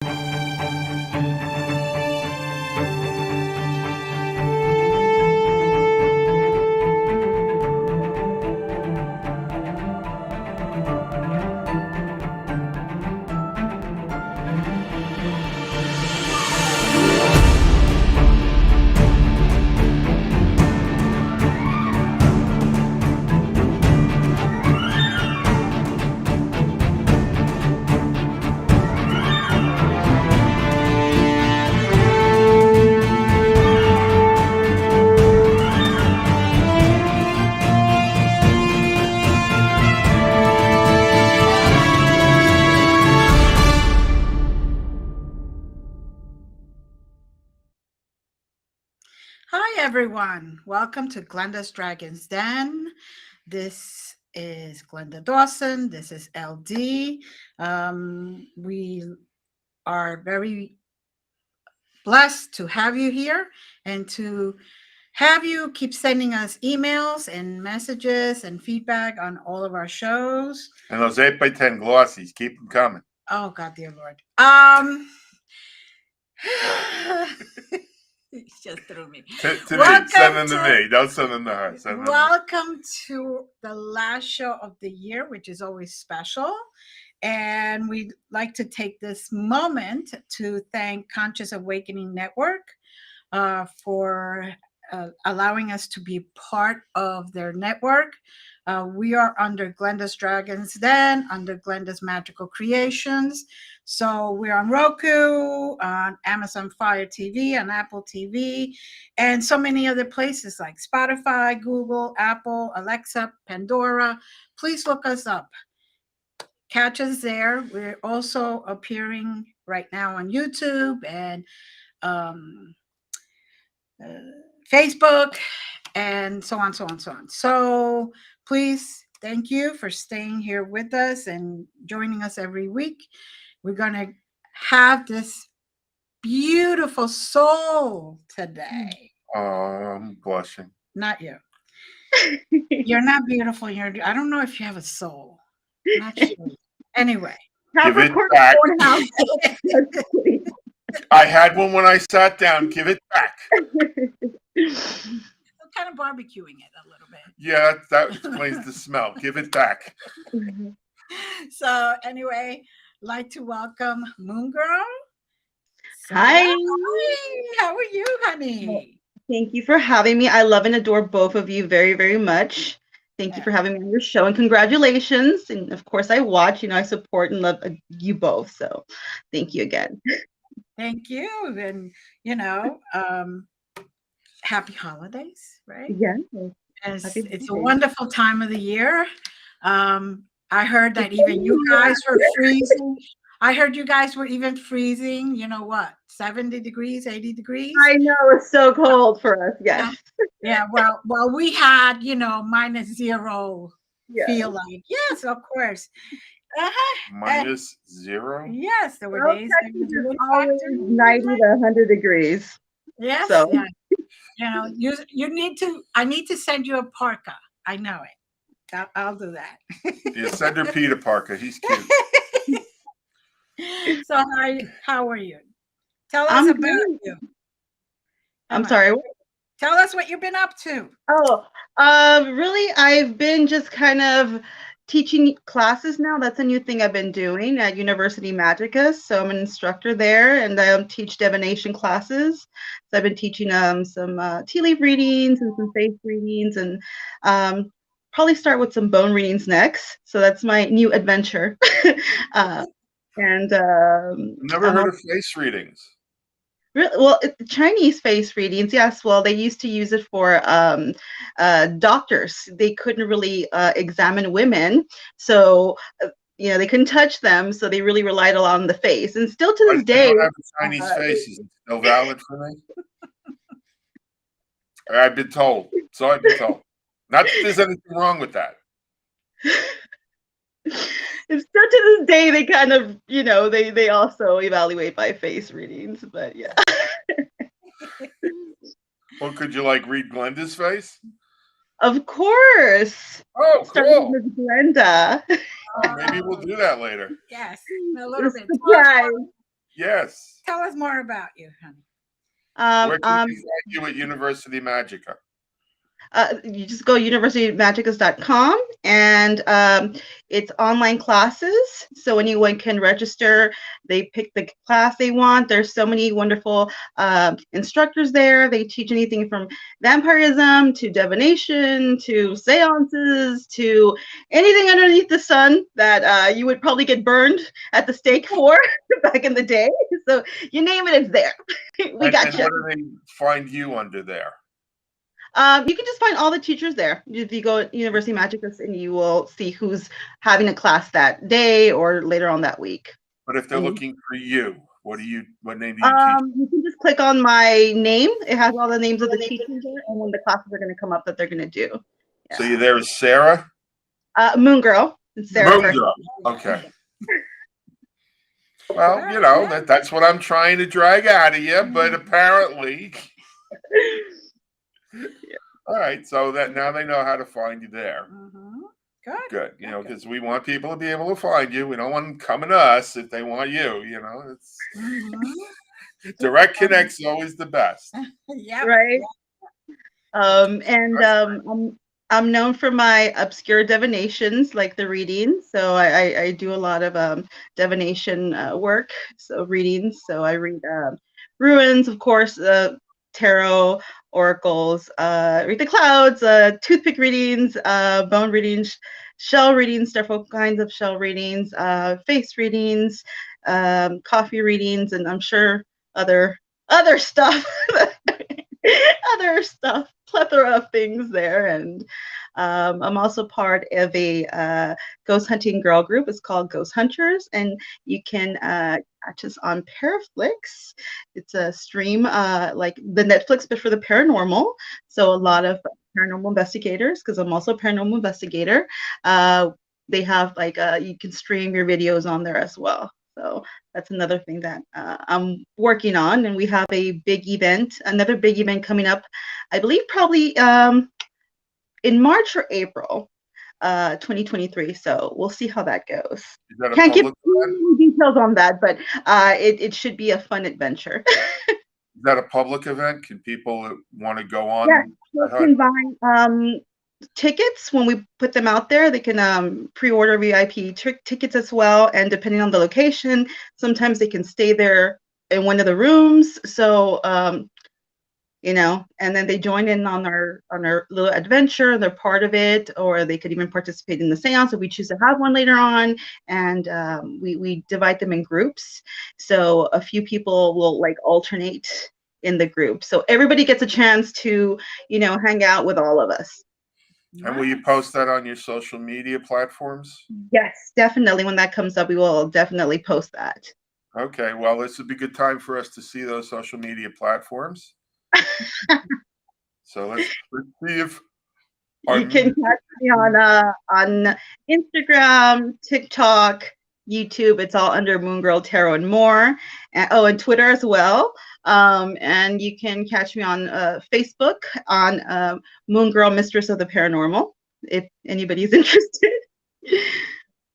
Hi, everyone. Welcome to Glenda's Dragon's Den. This is Glenda Dawson. This is LD. We are very blessed to have you here and to have you keep sending us emails and messages and feedback on all of our shows. And those 8x10 glossies, keep them coming. Oh, God, dear Lord. He just threw me. To me, send them to me. Don't send them to her. Welcome to the last show of the year, which is always special. And we'd like to take this moment to thank Conscious Awakening Network for allowing us to be part of their network. We are under Glenda's Dragons Den, under Glenda's Magical Creations. So we're on Roku, on Amazon Fire TV, on Apple TV, and so many other places like Spotify, Google, Apple, Alexa, Pandora. Please look us up. Catch us there. We're also appearing right now on YouTube and Facebook, and so on, so on, so on. So please, thank you for staying here with us and joining us every week. We're going to have this beautiful soul today. Oh, I'm blushing. Not you. You're not beautiful. I don't know if you have a soul. Not sure. Anyway. Give it back. I had one when I sat down. Give it back. I'm kind of barbecuing it a little bit. Yeah, that explains the smell. Give it back. So anyway, like to welcome Moon Girl. Hi. How are you, honey? Thank you for having me. I love and adore both of you very, very much. Thank you for having me on your show, and congratulations. And of course, I watch, I support and love you both. So thank you again. Thank you. And, happy holidays, right? Yeah. It's a wonderful time of the year. I heard that even you guys were freezing. I heard you guys were even freezing, 70 degrees, 80 degrees? I know, it's so cold for us, yes. Yeah, well, we had, -0 feel like. Yes, of course. -0? Yes, there were days that it always 90 to 100 degrees. Yes, so. Yeah. You need to, I need to send you a parka. I know it. I'll do that. Yeah, send her Peter Parker. He's cute. So how are you? Tell us about you. I'm sorry. Tell us what you've been up to. Really, I've been just kind of teaching classes now. That's a new thing I've been doing at University Magicus. So I'm an instructor there, and I teach divination classes. So I've been teaching some tea leaf readings and some face readings, and probably start with some bone readings next. So that's my new adventure. Never heard of face readings. Really? Well, Chinese face readings, yes. Well, they used to use it for doctors. They couldn't really examine women, so they couldn't touch them. So they really relied a lot on the face, and still to this day, I don't have a Chinese face. Is it still valid for me? I've been told. So I've been told. Not that there's anything wrong with that. And still to this day, they kind of, they also evaluate by face readings, but yeah. Well, could you read Glenda's face? Of course. Oh, cool. With Glenda. Maybe we'll do that later. Yes, a little bit. Yes. Tell us more about you, honey. Where can we find you at University Magica? You just go universitymagicus.com, and it's online classes, so anyone can register. They pick the class they want. There's so many wonderful instructors there. They teach anything from vampirism to divination to seances to anything underneath the sun that you would probably get burned at the stake for back in the day. So you name it, it's there. We got you. How do they find you under there? You can just find all the teachers there. If you go to University Magicus, and you will see who's having a class that day or later on that week. But if they're looking for you, what name do you teach? You can just click on my name. It has all the names of the teachers there, and when the classes are going to come up that they're going to do. Yeah. So you're there as Sarah? Moon Girl. Sarah. Moon Girl. Okay. Well, you know, that's what I'm trying to drag out of you, but apparently. All right, so that now they know how to find you there. Good. You know, because we want people to be able to find you. We don't want them coming to us if they want you. You know, it's direct connect's always the best. Yeah. Right. I'm known for my obscure divinations, like the readings. So I do a lot of divination work, so readings. So I read ruins, of course, tarot, oracles, read the clouds, toothpick readings, bone readings, shell readings, several kinds of shell readings, face readings, coffee readings, and I'm sure other stuff. Other stuff, plethora of things there. And I'm also part of a ghost hunting girl group. It's called Ghost Hunters, and you can catch us on Paraflix. It's a stream like the Netflix, but for the paranormal. So a lot of paranormal investigators, because I'm also a paranormal investigator. They have like you can stream your videos on there as well. So that's another thing that I'm working on. And we have a big event, another big event coming up, I believe probably in March or April 2023. So we'll see how that goes. Can't give any details on that, but it should be a fun adventure. Is that a public event? Can people want to go on? Yeah, you can buy tickets when we put them out there. They can pre-order VIP tickets as well, and depending on the location, sometimes they can stay there in one of the rooms. So you know, and then they join in on our little adventure. They're part of it, or they could even participate in the seance if we choose to have one later on. And we divide them in groups, so a few people will like alternate in the group, so everybody gets a chance to, you know, hang out with all of us. And will you post that on your social media platforms? Yes, definitely. When that comes up, we will definitely post that. Okay, well, this would be a good time for us to see those social media platforms. So let's see if you can catch me on Instagram, TikTok, YouTube. It's all under Moon Girl Tarot and more. And Twitter as well. And you can catch me on Facebook on Moon Girl Mistress of the Paranormal, if anybody's interested.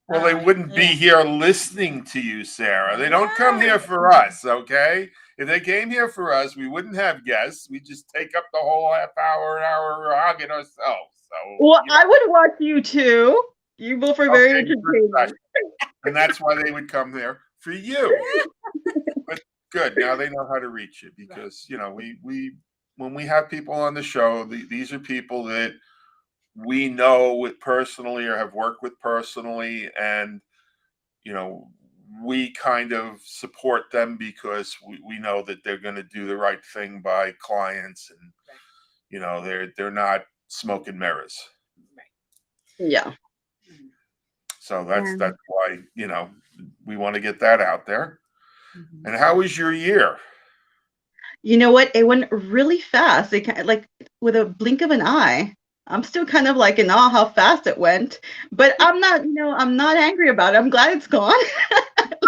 Well, they wouldn't be here listening to you, Sarah. They don't come here for us, okay? If they came here for us, we wouldn't have guests. We just take up the whole half hour, an hour, hogging ourselves. So, well, you know. I would watch you too. You both are very entertaining. And that's why they would come there for you. But good. Now they know how to reach you, because, you know, we when we have people on the show, these are people that we know with personally or have worked with personally, and, you know, we kind of support them because we know that they're going to do the right thing by clients, and, you know, they're not smoke and mirrors. Yeah. So that's why, you know, we want to get that out there. And how was your year? You know what? It went really fast. It like with a blink of an eye. I'm still kind of like in awe how fast it went, but I'm not, you know, I'm not angry about it. I'm glad it's gone.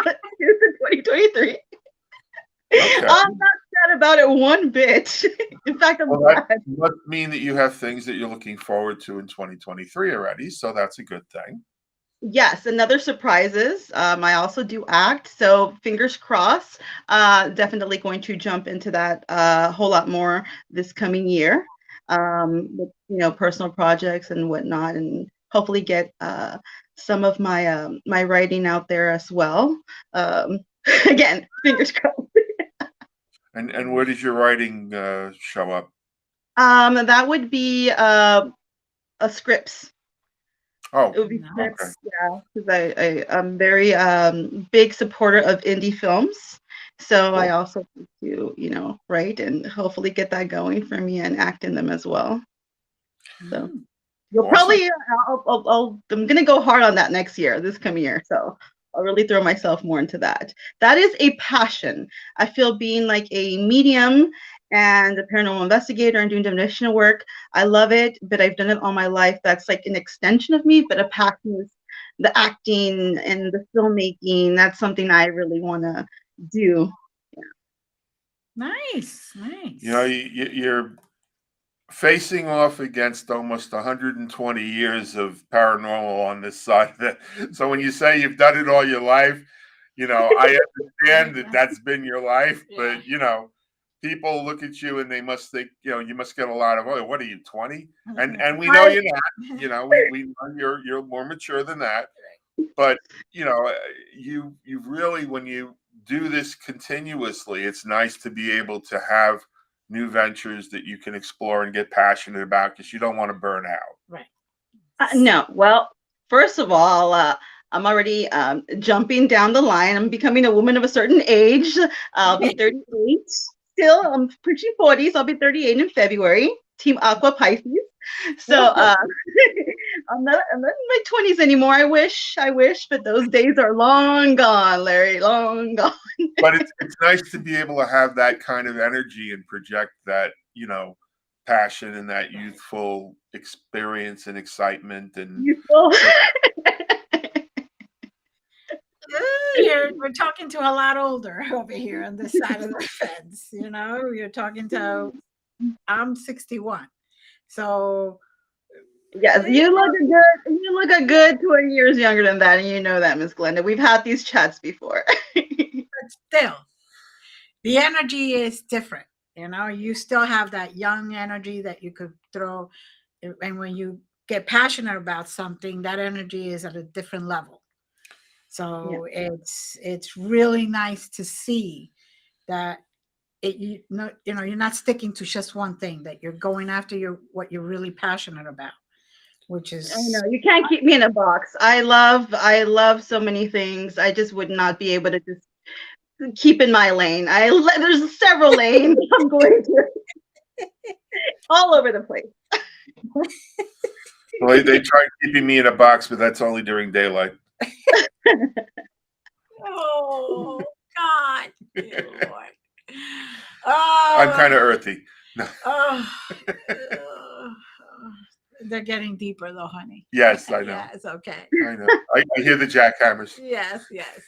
Let's use it 2023. Okay. I'm not sad about it one bit. In fact, I'm glad. That must mean that you have things that you're looking forward to in 2023 already, so that's a good thing. Yes, another surprises. I also do act, so fingers crossed. Definitely going to jump into that a whole lot more this coming year, with personal projects and whatnot, and hopefully get some of my writing out there as well. Um, again, fingers crossed. And where does your writing show up? That would be a scripts. Oh, It would be okay. scripts, yeah, because I'm very big supporter of indie films. So I Cool. also need to, write and hopefully get that going for me and act in them as well. So Mm. you'll Awesome. probably, I'm gonna go hard on that next year, this coming year. So I'll really throw myself more into that. That is a passion. I feel being like a medium and a paranormal investigator and doing divination work. I love it, but I've done it all my life. That's like an extension of me, but a passion is the acting and the filmmaking. That's something I really want to do. Nice, You know, nice. you're facing off against almost 120 years of paranormal on this side of it. So when you say you've done it all your life, I understand that that's been your life, Yeah. but people look at you and they must think, you must get a lot of, oh, what are you, 20? And we know I, you're not. We know you're more mature than that. But you really, when you do this continuously, it's nice to be able to have new ventures that you can explore and get passionate about because you don't want to burn out. Right. no, well, first of all, I'm already jumping down the line. I'm becoming a woman of a certain age. I'll be 38. Still, I'm pushing 40, so I'll be 38 in February. Team Aqua Pisces. So I'm not in my 20s anymore. I wish, but those days are long gone, Larry. Long gone. But it's nice to be able to have that kind of energy and project that passion and that youthful experience and excitement and You feel- We're talking to a lot older over here on this side of the fence. You're talking to, I'm 61. So, Yes, you look a good 20 years younger than that, and you know that, Miss Glenda. We've had these chats before. but still, the energy is different. You still have that young energy that you could throw. And when you get passionate about something, that energy is at a different level. Yeah. So it's really nice to see that you're not sticking to just one thing, that you're going after what you're really passionate about, which I know is you can't keep me in a box. I love so many things. I just would not be able to just keep in my lane. There's several lanes I'm going to all over the place. well, they try keeping me in a box, but that's only during daylight. oh God, dear Lord. I'm kind of Oh, earthy. No. oh, they're getting deeper though, honey. Yes, I know. Yes, okay. I know. I hear the jackhammers. Yes, yes.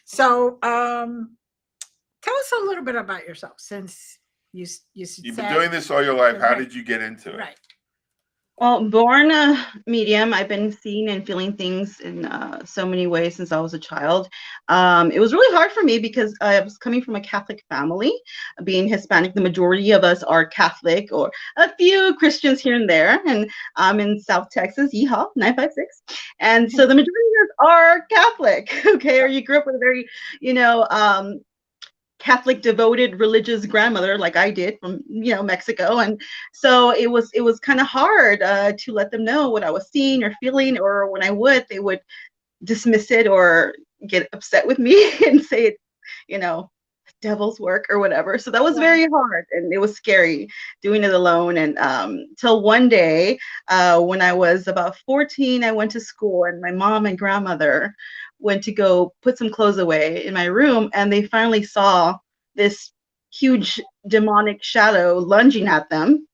So, tell us a little bit about yourself, since you You've been said doing this all your life. How right, did you get into it? right. Well, born a medium, I've been seeing and feeling things in so many ways since I was a child. It was really hard for me because I was coming from a Catholic family. Being Hispanic, the majority of us are Catholic, or a few Christians here and there. And I'm in South Texas, yeehaw, 956. And so the majority of us are Catholic, okay? Or you grew up with a very, you know, Catholic devoted religious grandmother like I did from Mexico, and so it was kind of hard to let them know what I was seeing or feeling, or when I would, they would dismiss it or get upset with me and say it's you know devil's work or whatever. So that was Right. very hard, and it was scary doing it alone. And till one day, when I was about 14, I went to school, and my mom and grandmother went to go put some clothes away in my room, and they finally saw this huge demonic shadow lunging at them.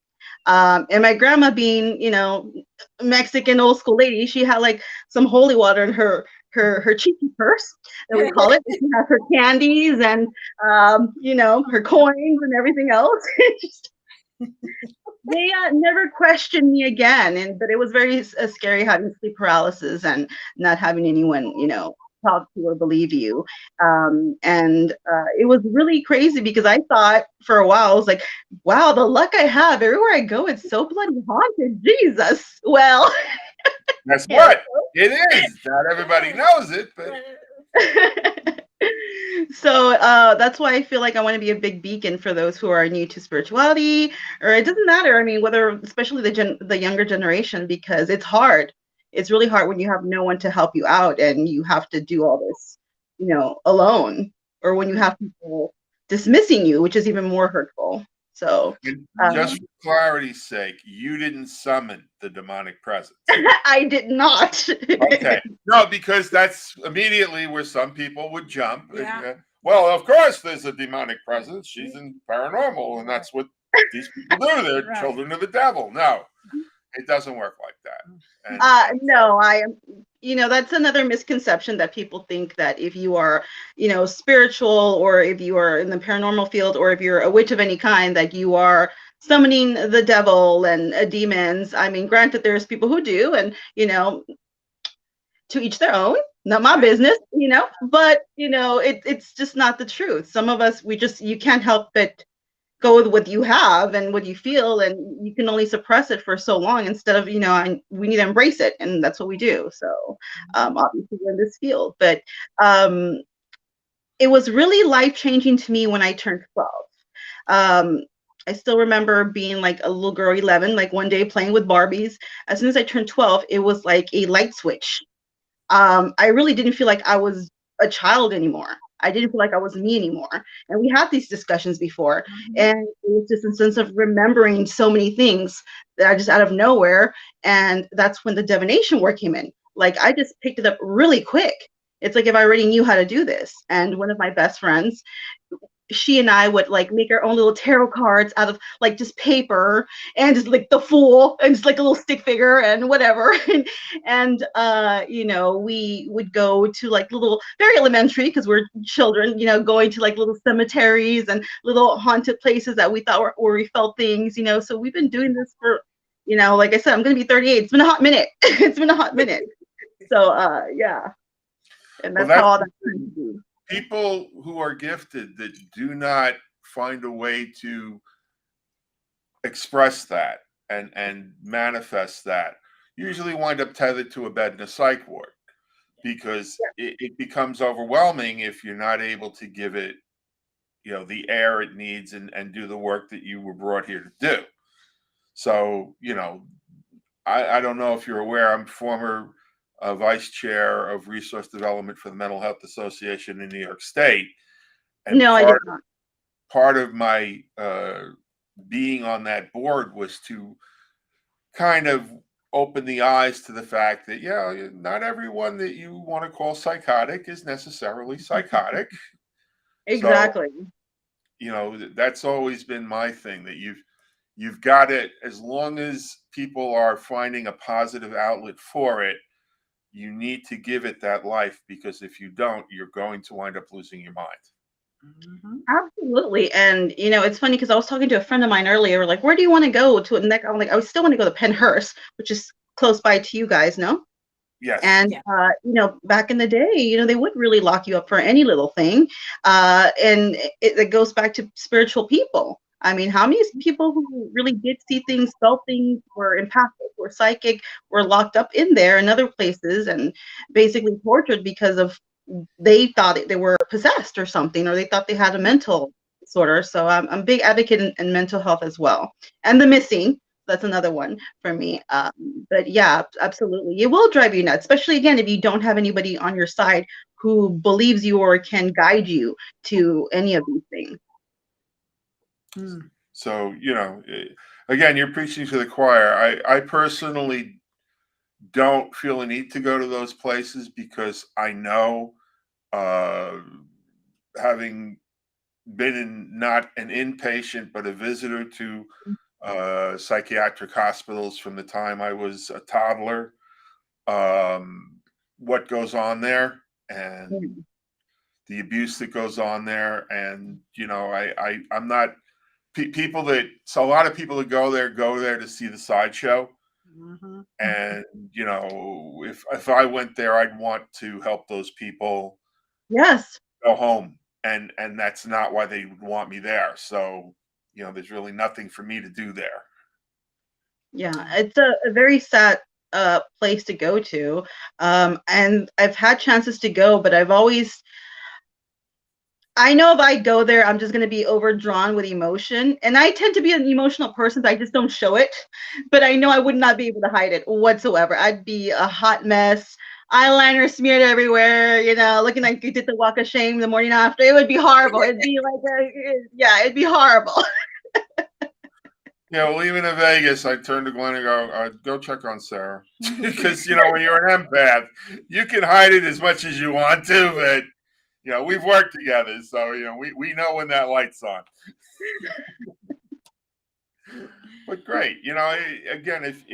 And my grandma, being Mexican old school lady, she had like some holy water in her cheeky purse, that we call it. She has her candies and her coins and everything else. they never questioned me again, but it was very scary having sleep paralysis and not having anyone, talk to or believe you. And it was really crazy because I thought for a while, I was like, wow, the luck I have. Everywhere I go, it's so bloody haunted. Jesus. Well, Guess yeah. what? It is. Not everybody knows it, but So that's why I feel like I want to be a big beacon for those who are new to spirituality, or it doesn't matter. I mean, whether especially the younger generation, because it's hard. It's really hard when you have no one to help you out and you have to do all this, alone, or when you have people dismissing you, which is even more hurtful. So and just for clarity's sake, you didn't summon the demonic presence. I did not. Okay. No, because that's immediately where some people would jump. Yeah. Well, of course, there's a demonic presence. She's in paranormal, and that's what these people do. They're Right. children of the devil. No, it doesn't work like that. No, I am, that's another misconception that people think that if you are, spiritual, or if you are in the paranormal field, or if you're a witch of any kind, that you are summoning the devil and demons. I mean, granted, there's people who do, and, to each their own, not my business, but, it's just not the truth. Some of us, you can't help but go with what you have and what you feel, and you can only suppress it for so long instead of, we need to embrace it, and that's what we do. So obviously we're in this field, but it was really life-changing to me when I turned 12. I still remember being like a little girl, 11, like one day playing with Barbies. As soon as I turned 12, it was like a light switch. I really didn't feel like I was a child anymore. I didn't feel like I was me anymore. And we had these discussions before. And it was just a sense of remembering so many things that I just out of nowhere. And that's when the divination work came in. Like I just picked it up really quick. It's like if I already knew how to do this. And one of my best friends, she and I would like make our own little tarot cards out of like just paper, and just like the fool and just like a little stick figure and whatever. And we would go to like little, very elementary, because we're children, going to like little cemeteries and little haunted places that we thought were, where we felt things, so we've been doing this for, like I said, I'm going to be 38. It's been a hot minute. It's been a hot minute. So yeah. And that's how all that turned to be. People who are gifted that do not find a way to express that and manifest that usually wind up tethered to a bed in a psych ward, because it becomes overwhelming if you're not able to give it, the air it needs, and do the work that you were brought here to do. So, I don't know if you're aware, I'm former vice chair of resource development for the Mental Health Association in New York State. And no, I did not. Part of my being on that board was to kind of open the eyes to the fact that, not everyone that you want to call psychotic is necessarily psychotic. Exactly. So, that's always been my thing, that you've got it, as long as people are finding a positive outlet for it, you need to give it that life, because if you don't, you're going to wind up losing your mind. Absolutely. And it's funny because I was talking to a friend of mine earlier, like, where do you want to go to? And I'm like, I still want to go to Penhurst, which is close by to you guys, no? Yes. And back in the day, they would really lock you up for any little thing. And it goes back to spiritual people. I mean, how many people who really did see things, felt things, were empathic, were psychic, were locked up in there and other places, and basically tortured because of they thought they were possessed or something, or they thought they had a mental disorder. So I'm a big advocate in mental health as well. And the missing, that's another one for me. But yeah, absolutely. It will drive you nuts, especially again, if you don't have anybody on your side who believes you or can guide you to any of these things. So, again, you're preaching to the choir. I personally don't feel a need to go to those places, because I know, having been not an inpatient, but a visitor to psychiatric hospitals from the time I was a toddler, what goes on there, and the abuse that goes on there. And, I'm not so a lot of people that go there to see the sideshow. Mm-hmm. And if I went there, I'd want to help those people Yes. go home, and that's not why they would want me there. So there's really nothing for me to do there. Yeah, it's a very sad place to go to. And I've had chances to go, but I know if I go there, I'm just going to be overdrawn with emotion. And I tend to be an emotional person, but I just don't show it. But I know I would not be able to hide it whatsoever. I'd be a hot mess, eyeliner smeared everywhere, looking like you did the walk of shame the morning after. It would be horrible. It'd be it'd be horrible. Yeah, well, even in Vegas, I turned to Glenn and go check on Sarah. Because, when you're an empath, you can hide it as much as you want to, but we've worked together, so we know when that light's on. But great, again, if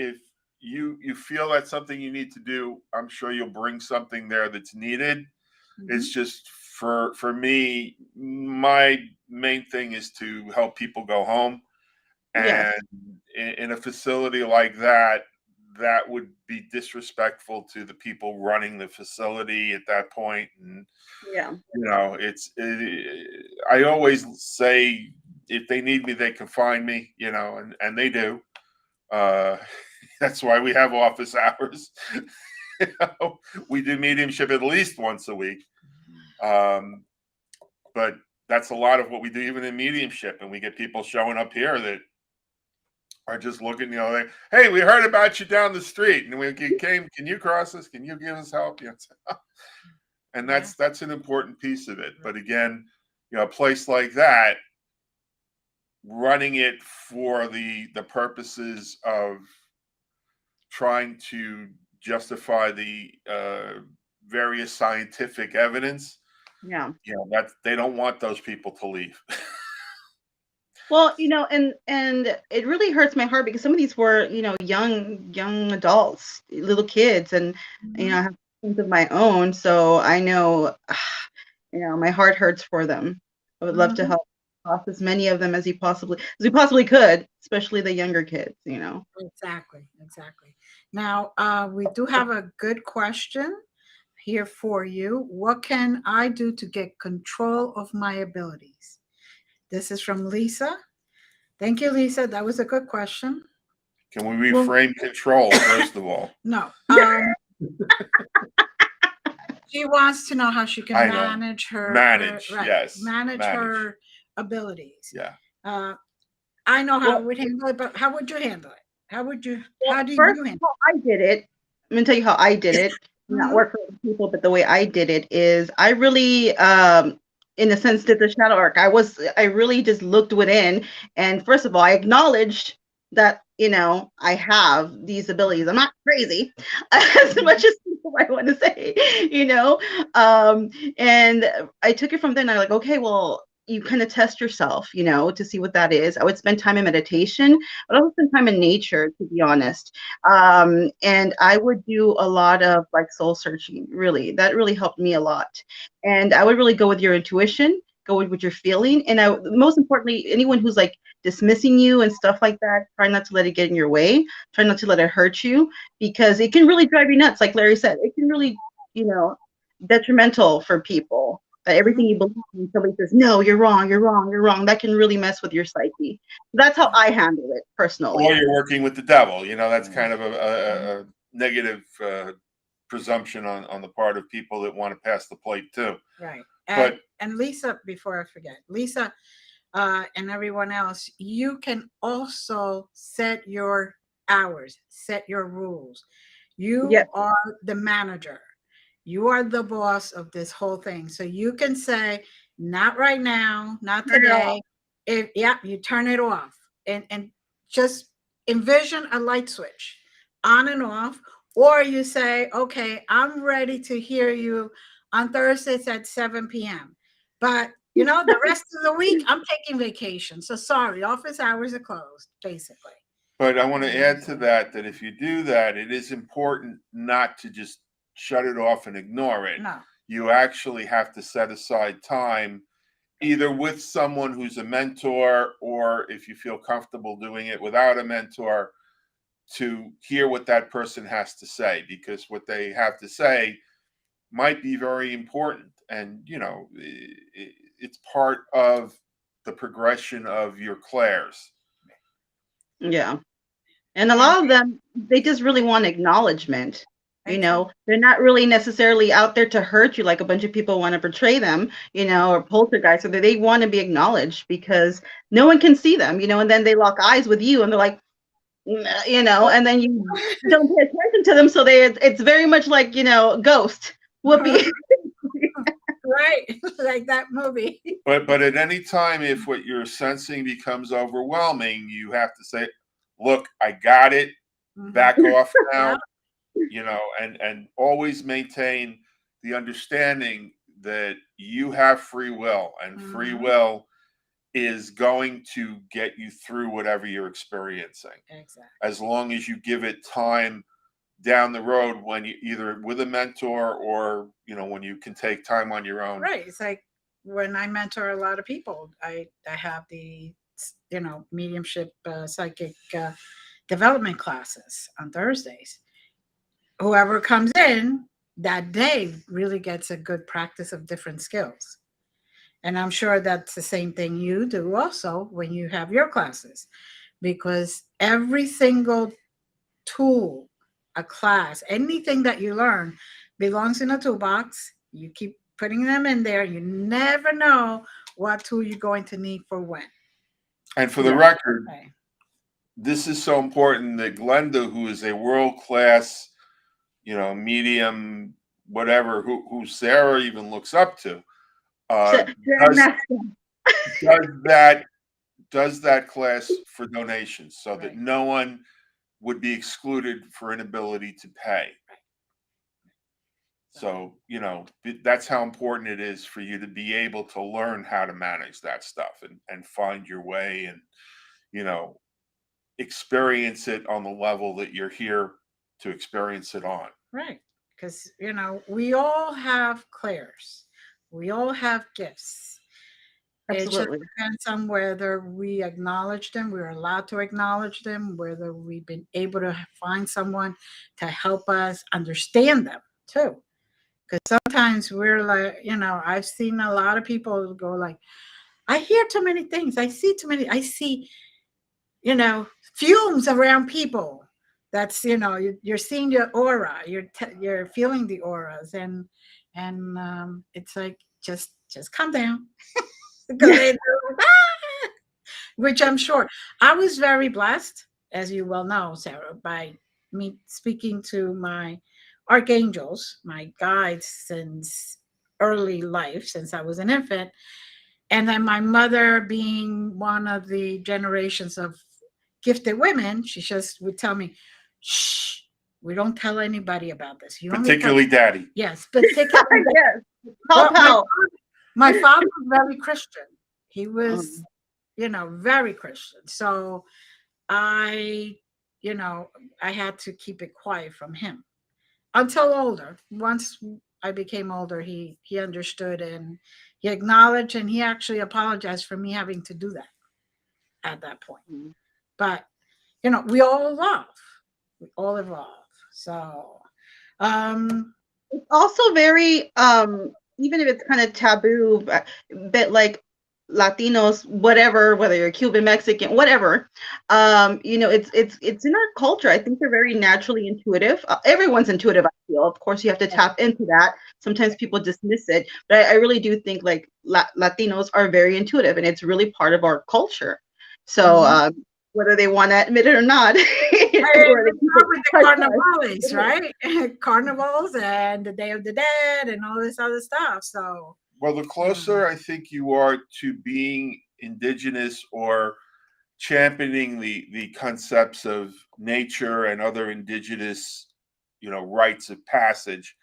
you feel that's something you need to do, I'm sure you'll bring something there that's needed. Mm-hmm. It's just for me, my main thing is to help people go home, and in a facility like that would be disrespectful to the people running the facility at that point. And I always say, if they need me, they can find me, and they do. That's why we have office hours. We do mediumship at least once a week. But that's a lot of what we do even in mediumship, and we get people showing up here that are just looking, hey, we heard about you down the street, and we came. Can you cross us? Can you give us help? And that's an important piece of it. But again, a place like that, running it for the purposes of trying to justify the various scientific evidence. Yeah. That they don't want those people to leave. Well, and it really hurts my heart because some of these were, young adults, little kids, and I have things of my own, so I know, my heart hurts for them. I would love to help as many of them as we possibly could, especially the younger kids. Exactly. Now, we do have a good question here for you. What can I do to get control of my abilities? This is from Lisa. Thank you, Lisa. That was a good question. Can we reframe control, first of all? No. She wants to know how she can manage her abilities. Yeah. I know how I would handle it, but how would you handle it? How do you handle it? I did it. I'm going to tell you how I did it. Not work for other people, but the way I did it is I really, in a sense, did the shadow work. I really just looked within, and first of all, I acknowledged that I have these abilities. I'm not crazy, as much as people might want to say, and I took it from there. And I'm like, okay, well, you kind of test yourself, to see what that is. I would spend time in meditation, but also spend time in nature, to be honest. And I would do a lot of like soul searching. Really, that really helped me a lot. And I would really go with your intuition, go with what you're feeling. And most importantly, anyone who's like dismissing you and stuff like that, try not to let it get in your way. Try not to let it hurt you, because it can really drive you nuts. Like Larry said, it can really, detrimental for people. Everything you believe in, somebody says, no, you're wrong. That can really mess with your psyche. That's how I handle it personally. Or you're working with the devil. That's kind of a negative presumption on the part of people that want to pass the plate too. Right. And Lisa, before I forget, Lisa and everyone else, you can also set your hours, set your rules. You are the manager. You are the boss of this whole thing. So you can say, not right now, not today. You turn it off and just envision a light switch on and off. Or you say, okay, I'm ready to hear you on Thursdays at 7 p.m. But, the rest of the week, I'm taking vacation. So sorry, office hours are closed, basically. But I want to add to that if you do that, it is important not to just shut it off and ignore it. No. You actually have to set aside time either with someone who's a mentor, or if you feel comfortable doing it without a mentor, to hear what that person has to say, because what they have to say might be very important. And, it's part of the progression of your clairs. Yeah. And a And lot of them, they just really want acknowledgement. exactly. They're not really necessarily out there to hurt you like a bunch of people want to portray them, or poltergeist, so they want to be acknowledged because no one can see them, and then they lock eyes with you and they're like, and then you don't pay attention to them. So it's very much like, Ghost, Whoopi. Right, like that movie. But at any time, if what you're sensing becomes overwhelming, you have to say, look, I got it, back off now, and always maintain the understanding that you have free will, and free will is going to get you through whatever you're experiencing. Exactly. As long as you give it time down the road, when you either with a mentor, or when you can take time on your own. Right. It's like when I mentor a lot of people, I have the mediumship psychic development classes on Thursdays. Whoever comes in that day really gets a good practice of different skills. And I'm sure that's the same thing you do also when you have your classes, because every single tool, a class, anything that you learn belongs in a toolbox. You keep putting them in there. You never know what tool you're going to need for when. And for the record, Okay. this is so important that Glenda, who is a world-class, medium, whatever, who Sarah even looks up to, does that class for donations, so that no one would be excluded for inability to pay. So, that's how important it is for you to be able to learn how to manage that stuff, and find your way, and, experience it on the level that you're here to experience it on. Right. Because, we all have clairs, we all have gifts. It just Absolutely. depends on whether we acknowledge them, we're allowed to acknowledge them, whether we've been able to find someone to help us understand them too. Because sometimes we're like, I've seen a lot of people go like, I hear too many things. I see too many. I see, fumes around people. That's, you're seeing your aura. You're feeling the auras, and it's like just calm down. Because they do, which I'm sure. I was very blessed, as you well know, Sarah, by me speaking to my archangels, my guides since early life, since I was an infant. And then my mother being one of the generations of gifted women, she just would tell me, shh, we don't tell anybody about this. You Particularly Daddy. Yes, particularly. Yes. Well, my father was very Christian. He was, very Christian. So I, I had to keep it quiet from him until older. Once I became older, he understood, and he acknowledged, and he actually apologized for me having to do that at that point. But we all evolve. We all evolve. So it's also very even if it's kind of taboo, but like Latinos, whatever, whether you're Cuban, Mexican, whatever, it's in our culture. I think they're very naturally intuitive. Everyone's intuitive, I feel. Of course, you have to tap into that. Sometimes people dismiss it, but I really do think like Latinos are very intuitive, and it's really part of our culture. So whether they want to admit it or not, with the carnivals, right? Carnivals and the Day of the Dead and all this other stuff. So well, the closer I think you are to being indigenous, or championing the concepts of nature and other indigenous, rites of passage,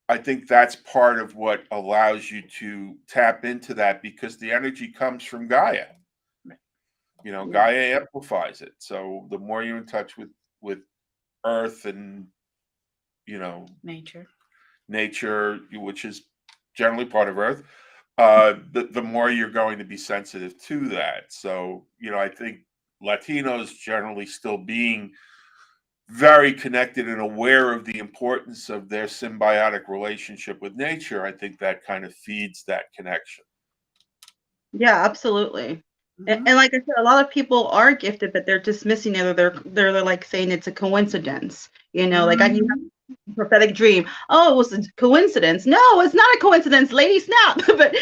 I think that's part of what allows you to tap into that, because the energy comes from Gaia. Gaia amplifies it. So the more you're in touch with Earth and nature, which is generally part of Earth, the more you're going to be sensitive to that. So, I think Latinos generally still being very connected and aware of the importance of their symbiotic relationship with nature, I think that kind of feeds that connection. Yeah, absolutely. Mhm. And like I said, a lot of people are gifted, but they're dismissing it, or they're like saying it's a coincidence. Like you Mhm. have a prophetic dream. Oh, it was a coincidence. No, it's not a coincidence, lady snap. But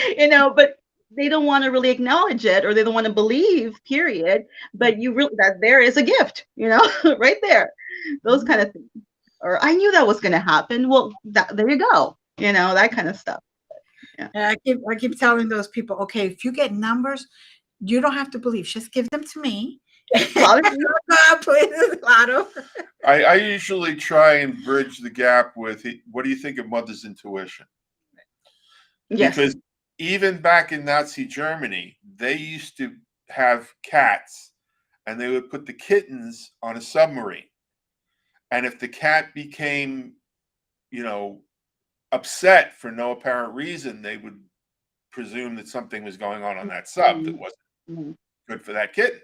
they don't want to really acknowledge it, or they don't want to believe, period. But you really that there is a gift, right there. Those kind of things. Or I knew that was gonna happen. Well, there you go. That kind of stuff. Yeah. And I keep telling those people, okay, if you get numbers, you don't have to believe. Just give them to me. Lottery. God, please, Lotto. I usually try and bridge the gap with what do you think of mother's intuition? Yes. Because even back in Nazi Germany, they used to have cats and they would put the kittens on a submarine. And if the cat became, you know, upset for no apparent reason, they would presume that something was going on that sub that wasn't Mhm. good for that kitten.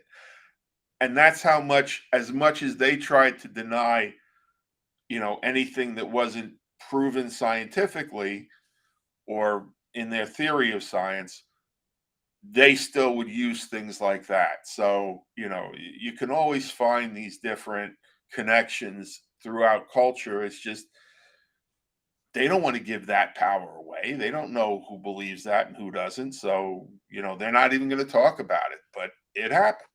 And that's how as much as they tried to deny, anything that wasn't proven scientifically or in their theory of science, they still would use things like that. So, you can always find these different connections throughout culture. It's just they don't want to give that power away. They don't know who believes that and who doesn't. So, they're not even going to talk about it, but it happened.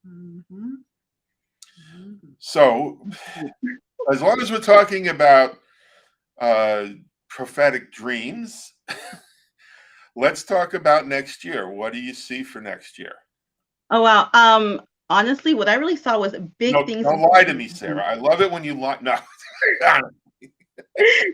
Mhm. Mhm. So, as long as we're talking about uh, prophetic dreams, let's talk about next year. What do you see for next year? Oh wow. Honestly, what I really saw was big No, things. don't lie to me, Sarah. I love it when you lie. No,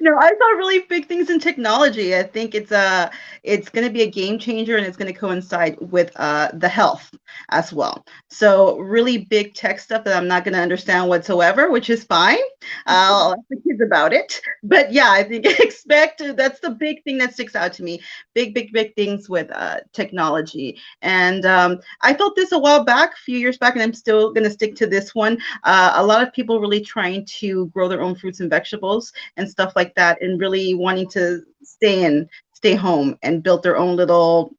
No, I saw really big things in technology. I think it's going to be a game changer, and it's going to coincide with the health as well. So really big tech stuff that I'm not going to understand whatsoever, which is fine. I'll ask the kids about it. But yeah, I think that's the big thing that sticks out to me. Big things with technology. And I felt this a while back, a few years back, and I'm still going to stick to this one. A lot of people really trying to grow their own fruits and vegetables and stuff like that, and really wanting to stay home and build their own little,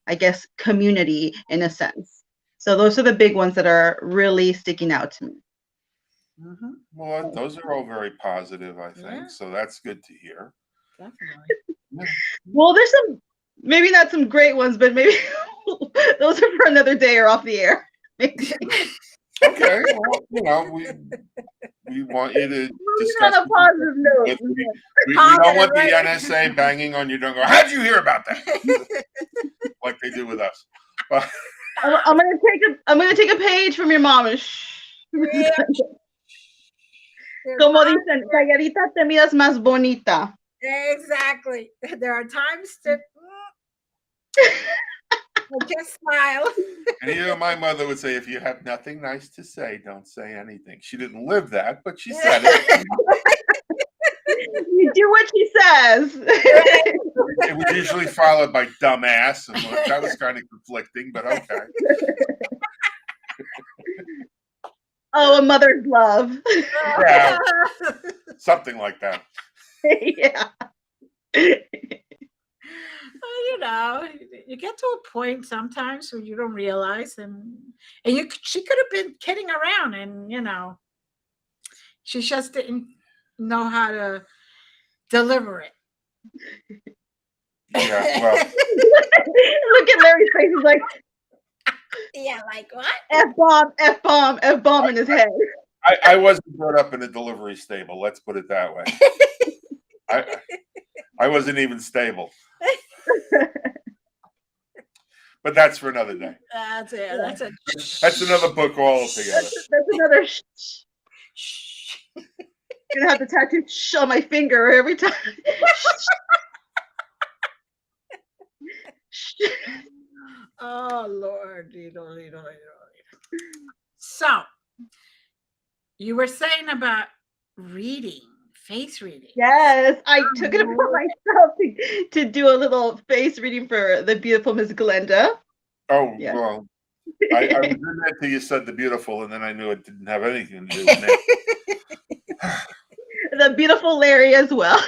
I guess, community in a sense. So those are the big ones that are really sticking out to me. Mhm. well, those are all very positive, I Yeah, think. So that's good to hear. definitely. Yeah. Well, there's some, maybe not some great ones, but maybe those are for another day or off the air. Maybe. Okay. Well, we want you to Moving discuss on a with your positive note. friends. We don't Positive, want the right? NSA banging on your door. Go, how'd you hear about that? Like they do with us. But I'm gonna take a page from your mom and Yeah, there are Como times dicen, calladita te miras más bonita. exactly. There are times that just smile. my mother would say, if you have nothing nice to say, don't say anything. She didn't live that, but she said it. You do what she says. It was usually followed by dumbass, and that was kind of conflicting, but okay. Oh, a mother's love. Yeah, something like that. Yeah. You know, you get to a point sometimes where you don't realize, and she could have been kidding around, and she just didn't know how to deliver it. Yeah, well, Look at Larry's face. He's like, Yeah, like what? F bomb, F bomb, F bomb in his head. I wasn't brought up in a delivery stable. Let's put it that way. I wasn't even stable. But that's for another day. That's it. That's it. That's another book altogether. That's another Shh. Gonna have to tattoo on my finger every time. Oh Lord, So you were saying about reading face reading. Yes, I took it upon myself to do a little face reading for the beautiful Miss Glenda. Oh, Yeah. well, I was in there till you said the beautiful, and then I knew it didn't have anything to do with me. The beautiful Larry as well.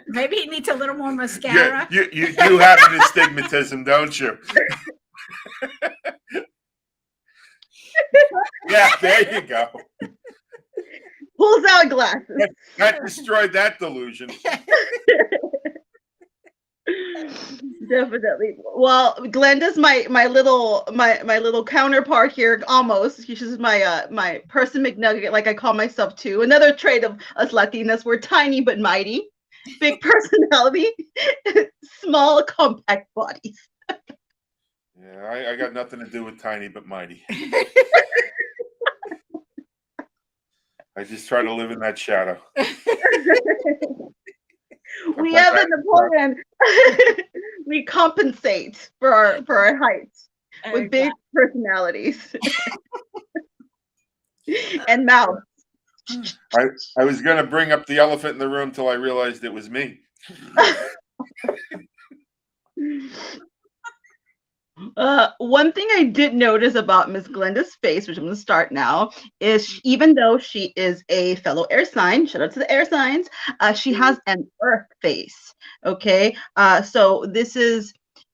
Maybe he needs a little more Yeah, mascara. you do have an astigmatism, don't you? Yeah, there you go. Pulls out glasses. That destroyed that delusion. Definitely. Well, Glenda's my little counterpart here, almost. She's my my person McNugget, like I call myself too. Another trait of us Latinas: we're tiny but mighty, big personality, small compact bodies. Yeah, I got nothing to do with tiny but mighty. I just try to live in that shadow. We have a Napoleon. We compensate for our height with big personalities and mouths. I was going to bring up the elephant in the room till I realized it was me. One thing I did notice about Miss Glenda's face, which I'm going to start now, is even though she is a fellow air sign, shout out to the air signs, she has an earth face. Okay, so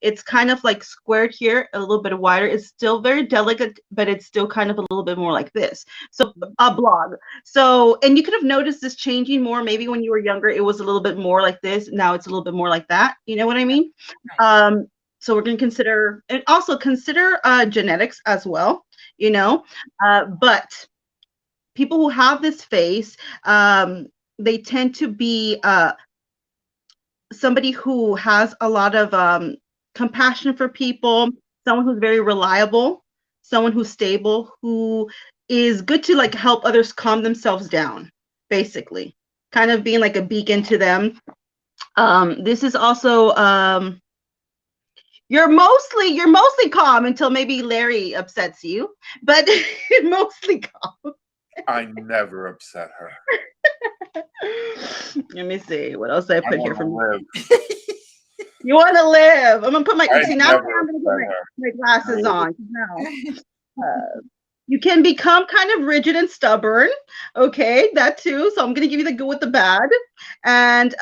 it's kind of like squared here, a little bit wider. It's still very delicate, but it's still kind of a little bit more like this. So a blog. So, and you could have noticed this changing more. Maybe when you were younger, it was a little bit more like this. Now it's a little bit more like that. You know what I mean? Right. So we're going to consider, and also consider genetics as well, you know, but people who have this face, they tend to be somebody who has a lot of compassion for people, someone who's very reliable, someone who's stable, who is good to like help others calm themselves down, basically, kind of being like a beacon to them. This is also, you're mostly calm until maybe Larry upsets you, but mostly calm. I never upset her. Let me see what else I put here from live. You want to live. I'm gonna put my now I'm gonna put my glasses on now. You can become kind of rigid and stubborn. Okay, that too. So I'm gonna give you the good with the bad, and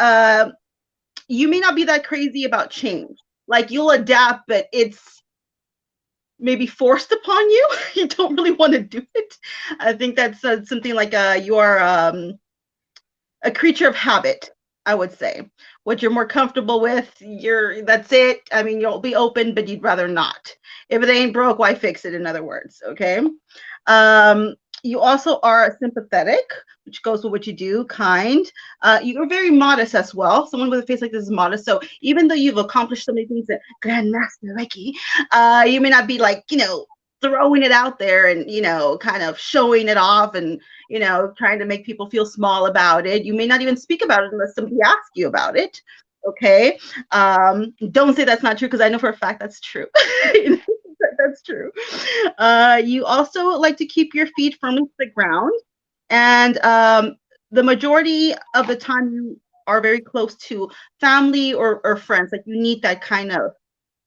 you may not be that crazy about change. Like you'll adapt, but it's maybe forced upon you. You don't really want to do it. I think that's something like you are a creature of habit, I would say. What you're more comfortable with, that's it. I mean, you'll be open, but you'd rather not. If it ain't broke, why fix it? In other words, okay. You also are sympathetic, which goes with what you do, kind. You're very modest as well. Someone with a face like this is modest. So even though you've accomplished so many things that Grandmaster Reiki, you may not be like, throwing it out there and, kind of showing it off and, trying to make people feel small about it. You may not even speak about it unless somebody asks you about it. Okay. Don't say that's not true, because I know for a fact that's true. That's true. You also like to keep your feet firmly to the ground. And the majority of the time you are very close to family or friends. Like you need that kind of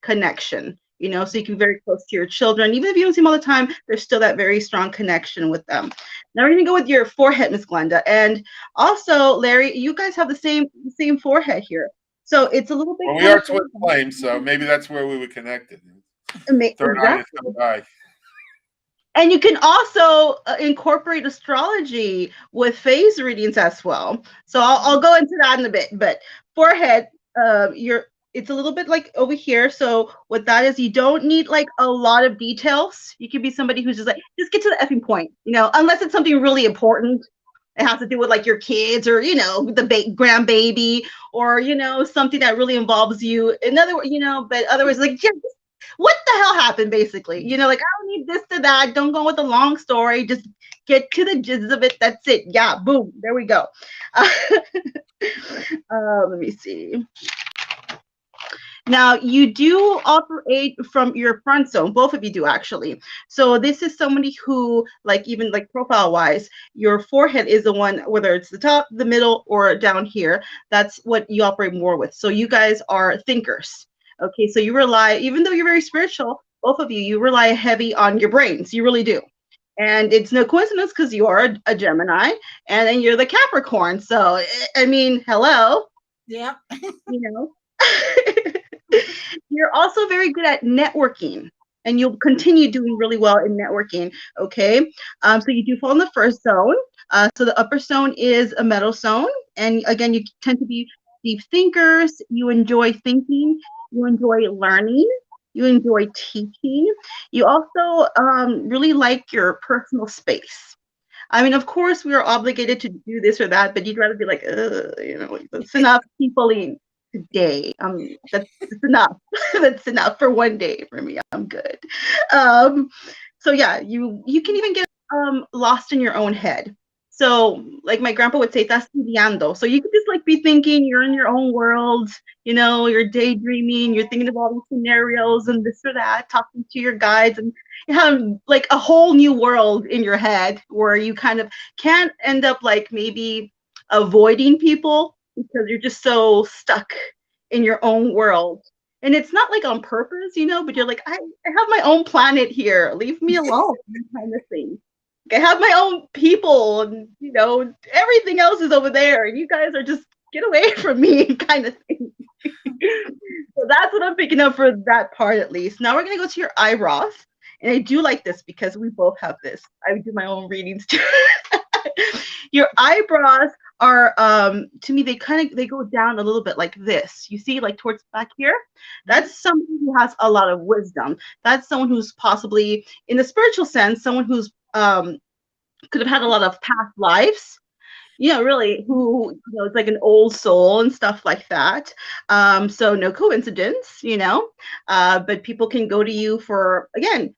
connection, so you can be very close to your children. Even if you don't see them all the time, there's still that very strong connection with them. Now we're going to go with your forehead, Miss Glenda. And also, Larry, you guys have the same forehead here. So it's a little bit. Well, we are twin flames, so maybe that's where we were connected. Third eye is third eye. And you can also incorporate astrology with phase readings as well. So I'll go into that in a bit. But forehead, it's a little bit like over here. So what that is, you don't need like a lot of details. You can be somebody who's just like, just get to the effing point, unless it's something really important. It has to do with like your kids or, the grandbaby or, something that really involves you. In other words, but otherwise, like, yeah, what the hell happened, basically? Like, I don't need this to that. Don't go with the long story. Just get to the gist of it. That's it. Yeah, boom. There we go. Let me see. Now, you do operate from your front zone. Both of you do, actually. So this is somebody who, like, even like profile-wise, your forehead is the one, whether it's the top, the middle, or down here, that's what you operate more with. So you guys are thinkers. Okay, so you rely, even though you're very spiritual, both of you, you rely heavy on your brains. You really do. And it's no coincidence because you are a Gemini, and then you're the Capricorn. So, I mean, hello. Yep. You know. You're also very good at networking, and you'll continue doing really well in networking. Okay, so you do fall in the first zone. So the upper zone is a metal zone, and again, you tend to be deep thinkers. You enjoy thinking. You enjoy learning. You enjoy teaching. You also really like your personal space. I mean, of course, we are obligated to do this or that, but you'd rather be like, like, that's enough people today. That's enough. That's enough for one day for me. I'm good. So yeah, you can even get lost in your own head. So like my grandpa would say, "Estás estudiando." So you could just like be thinking, you're in your own world, you're daydreaming, you're thinking of all these scenarios and this or that, talking to your guides, and you have like a whole new world in your head where you kind of can't end up like maybe avoiding people because you're just so stuck in your own world. And it's not like on purpose, but you're like, I have my own planet here. Leave me alone, kind of thing. I have my own people, and everything else is over there. And you guys are just get away from me, kind of thing. So that's what I'm picking up for that part, at least. Now we're gonna go to your eyebrows, and I do like this because we both have this. I do my own readings too. Your eyebrows are to me, they go down a little bit like this. You see, like towards back here. That's someone who has a lot of wisdom. That's someone who's possibly, in the spiritual sense, someone who's could have had a lot of past lives. Really, who it's like an old soul and stuff like that. So no coincidence, but people can go to you for, again,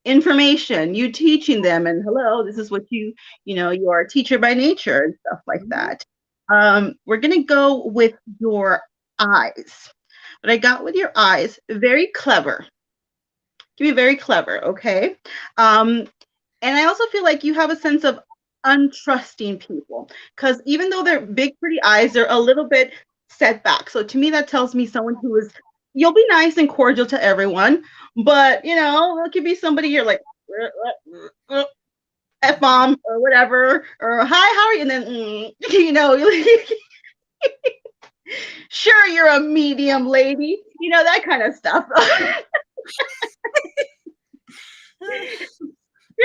information, you teaching them, and hello, this is what you are a teacher by nature and stuff like that. We're gonna go with your eyes. What I got with your eyes, very clever. Give me very clever, okay? And I also feel like you have a sense of untrusting people, because even though they're big, pretty eyes, they're a little bit set back. So to me, that tells me someone who is, you'll be nice and cordial to everyone, but it could be somebody you're like, F-bomb or whatever, or hi, how are you? And then, sure, you're a medium lady, that kind of stuff.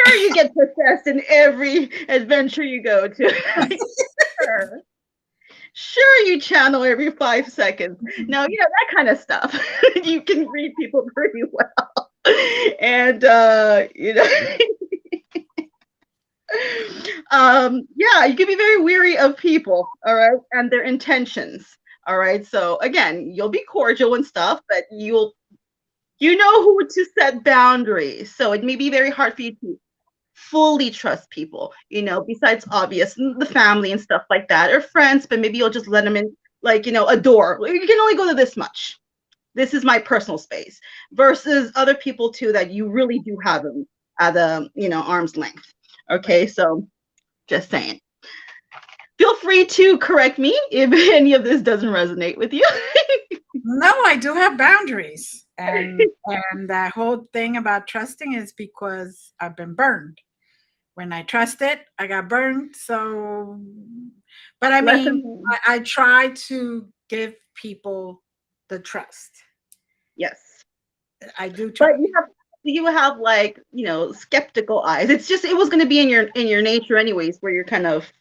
Sure, you get possessed in every adventure you go to. Sure, you channel every 5 seconds. Now, that kind of stuff. You can read people pretty well. And, yeah, you can be very weary of people, all right, and their intentions, all right? So, again, you'll be cordial and stuff, but you know who to set boundaries. So it may be very hard for you to fully trust people, besides obvious, the family and stuff like that, or friends, but maybe you'll just let them in, like, a door. You can only go to this much. This is my personal space, versus other people too that you really do have them at the, arm's length. Okay, so just saying. Feel free to correct me if any of this doesn't resonate with you. No, I do have boundaries. And that whole thing about trusting is because I've been burned. When I trusted, I got burned. So, but I mean, I try to give people the trust. Yes, I do try. But you have like, skeptical eyes. It's just, it was going to be in your nature anyways, where you're kind of,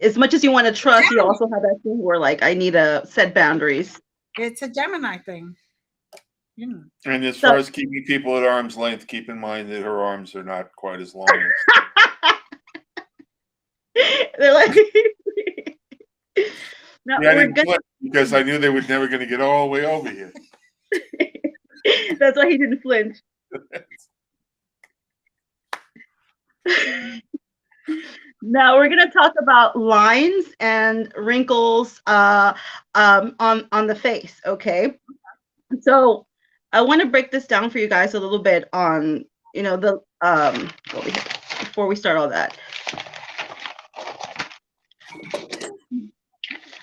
as much as you want to trust, you also have that thing where like, I need to set boundaries. It's a Gemini thing. And as far as keeping people at arm's length, keep in mind that her arms are not quite as long as they're like no, I didn't because I knew they were never going to get all the way over here. That's why he didn't flinch. Now we're going to talk about lines and wrinkles on the face, okay? So I want to break this down for you guys a little bit on, the before we start all that.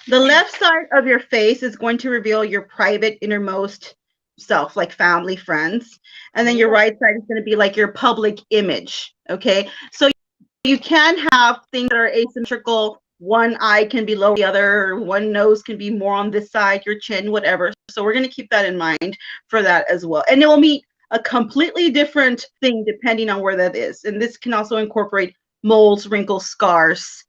The left side of your face is going to reveal your private innermost self, like family, friends. And then your right side is going to be like your public image. Okay. So you can have things that are asymmetrical. One eye can be lower than the other, one nose can be more on this side, your chin, whatever. So we're going to keep that in mind for that as well. And it will mean a completely different thing depending on where that is. And this can also incorporate moles, wrinkles, scars,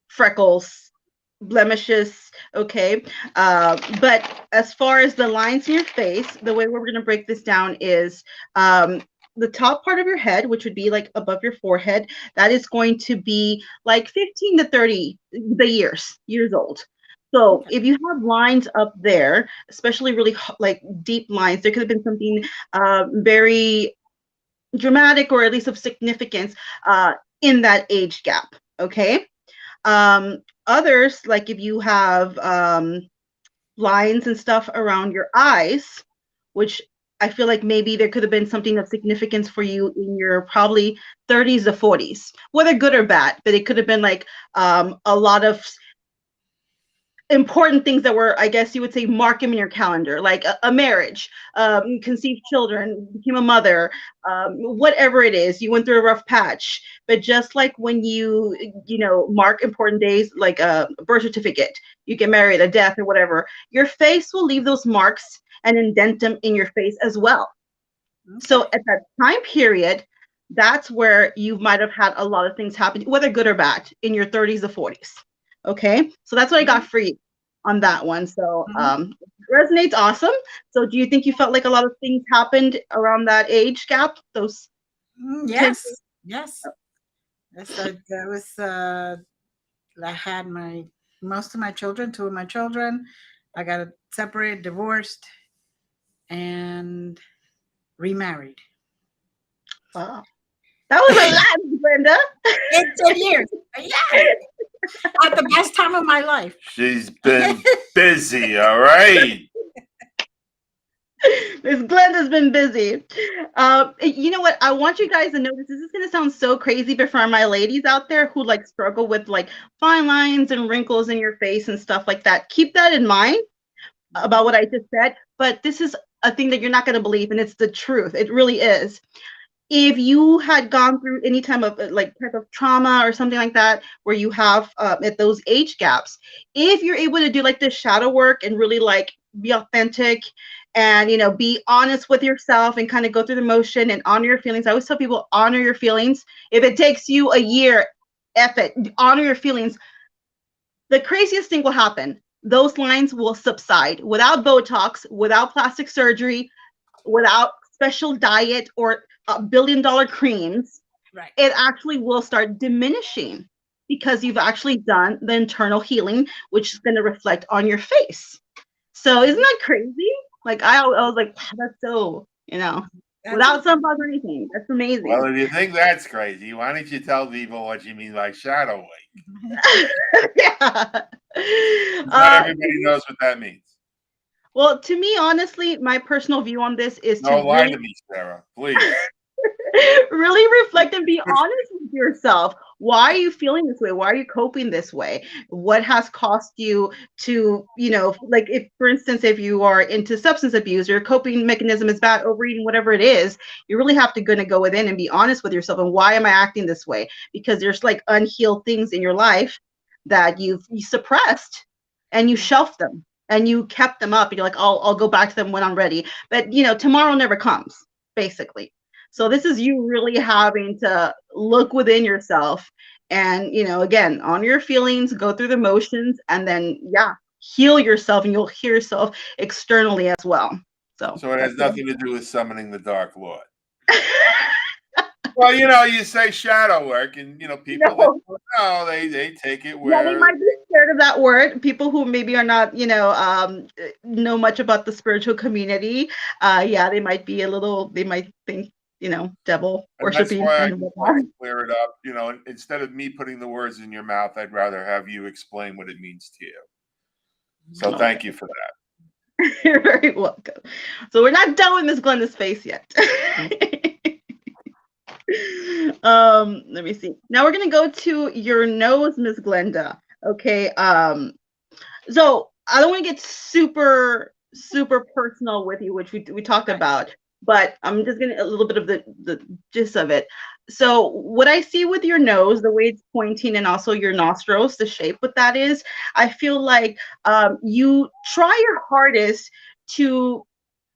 freckles, blemishes. Okay. But as far as the lines in your face, the way we're going to break this down is the top part of your head, which would be like above your forehead, that is going to be like 15 to 30 years old. So if you have lines up there, especially really like deep lines, there could have been something very dramatic or at least of significance in that age gap. Okay. Others, like if you have lines and stuff around your eyes, which I feel like maybe there could have been something of significance for you in your probably 30s to 40s, whether good or bad, but it could have been like a lot of important things that were, I guess you would say, mark them in your calendar, like a marriage, conceived children, became a mother, whatever it is, you went through a rough patch. But just like when you mark important days, like a birth certificate, you get married, a death, or whatever, your face will leave those marks and indent them in your face as well. Okay. So at that time period, that's where you might have had a lot of things happen, whether good or bad, in your 30s or 40s. Okay, so that's what I got for you on that one. So resonates awesome. So do you think you felt like a lot of things happened around that age gap? Those yes. That was I had most of my children, two of my children. I got separated, divorced, and remarried. Wow. That was a lot, Glenda. It's 10 years. Yeah. At the best time of my life. She's been busy, all right? Miss Glenda's been busy. You know what? I want you guys to know this is going to sound so crazy, but for my ladies out there who like struggle with like fine lines and wrinkles in your face and stuff like that, keep that in mind about what I just said. But this is a thing that you're not going to believe, and it's the truth. It really is. If you had gone through any type of trauma or something like that, where you have at those age gaps, if you're able to do like the shadow work and really like be authentic and be honest with yourself and kind of go through the motion and honor your feelings. I always tell people, honor your feelings. If it takes you a year, F it, honor your feelings. The craziest thing will happen. Those lines will subside without Botox, without plastic surgery, without special diet or $1 billion creams. Right. It actually will start diminishing because you've actually done the internal healing, which is going to reflect on your face. So isn't that crazy? Like I was like, wow, that's so, without sunblock or anything. That's amazing. Well, if you think that's crazy, why don't you tell people what you mean by shadowing? Yeah. Not everybody knows what that means. Well, to me, honestly, my personal view on this is to lie to me, Sarah, please. Really reflect and be honest with yourself. Why are you feeling this way? Why are you coping this way? What has cost you to, like if, for instance, if you are into substance abuse, your coping mechanism is bad, overeating, whatever it is, you really have to go within and be honest with yourself. And why am I acting this way? Because there's like unhealed things in your life that you suppressed and you shelved them and you kept them up and you're like, I'll go back to them when I'm ready. But, tomorrow never comes, basically. So this is you really having to look within yourself and, again, honor your feelings, go through the motions, and then, heal yourself, and you'll heal yourself externally as well. So it has nothing to do with summoning the Dark Lord. Well, you say shadow work, and people they take it where they might be scared of that word. People who maybe are not, know much about the spiritual community, they might be they might think, devil worshiping. That's why I want to clear it up. Instead of me putting the words in your mouth, I'd rather have you explain what it means to you. So thank you for that. You're very welcome. So we're not done with Miss Glenda's face yet. Let me see. Now we're gonna go to your nose, Miss Glenda. Okay. So I don't want to get super personal with you, which we talked about, but I'm just gonna a little bit of the gist of it. So what I see with your nose, the way it's pointing, and also your nostrils, the shape what that is, I feel like you try your hardest to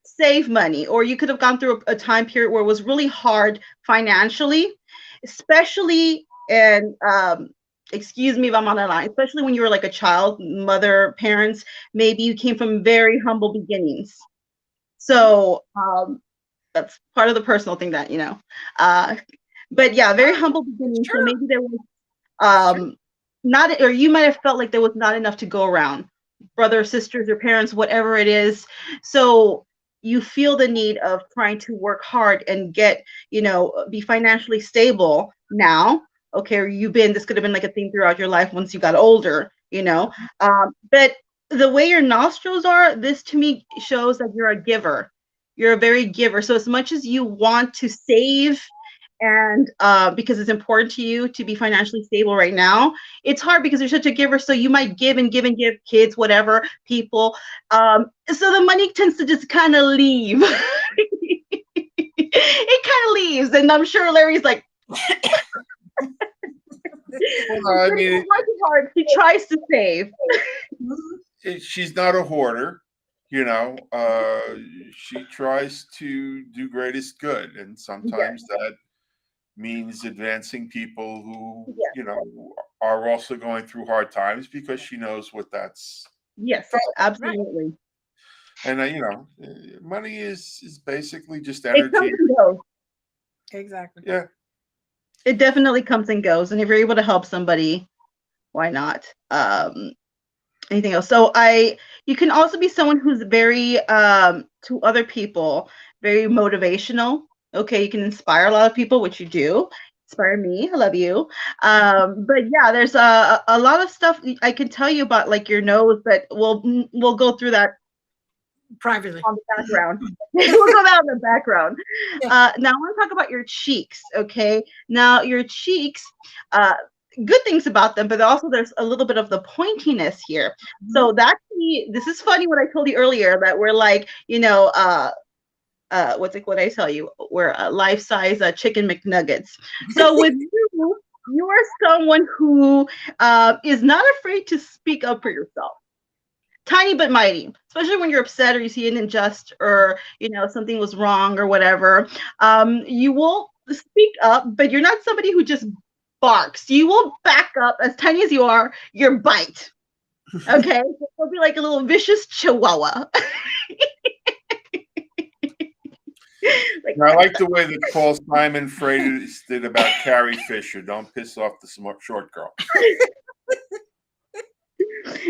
save money, or you could have gone through a time period where it was really hard financially, especially and excuse me if I'm on the line, especially when you were like a child, mother, parents, maybe you came from very humble beginnings. So that's part of the personal thing that, uh, but yeah, very humble beginnings. So maybe there was not, or you might have felt like there was not enough to go around, brothers, sisters, or parents, whatever it is. So you feel the need of trying to work hard and get, be financially stable now. Okay, or this could have been like a thing throughout your life once you got older, but the way your nostrils are, this to me shows that you're a giver. You're a very giver. So as much as you want to save, and because it's important to you to be financially stable right now, it's hard because you're such a giver. So you might give and give and give, kids, whatever, people. So the money tends to just kind of leave. It kind of leaves, and I'm sure Larry's like, Well, I mean, hard. He tries to save. She's not a hoarder, she tries to do greatest good, and sometimes that means advancing people who are also going through hard times, because she knows what that's. Yes, absolutely. And money is basically just energy. It comes and goes. Exactly. Yeah. It definitely comes and goes, and if you're able to help somebody, why not? Anything else? So you can also be someone who's very to other people, very motivational. Okay, you can inspire a lot of people, which you do. Inspire me. I love you. But yeah, there's a lot of stuff I can tell you about, like your nose, but we'll go through that privately on the background. We'll go down in the background. Now I want to talk about your cheeks. Okay, now your cheeks. Good things about them, but also there's a little bit of the pointiness here. So this is funny what I told you earlier, that we're like, what's it? What I tell you? We're life-size chicken McNuggets. So with you are someone who is not afraid to speak up for yourself. Tiny but mighty, especially when you're upset or you see an injustice, or something was wrong or whatever. You will speak up, but you're not somebody who just barks. You will back up, as tiny as you are, your bite. Okay? It'll be like a little vicious chihuahua. I like the way that Paul Simon phrased it about Carrie Fisher. Don't piss off the short girl.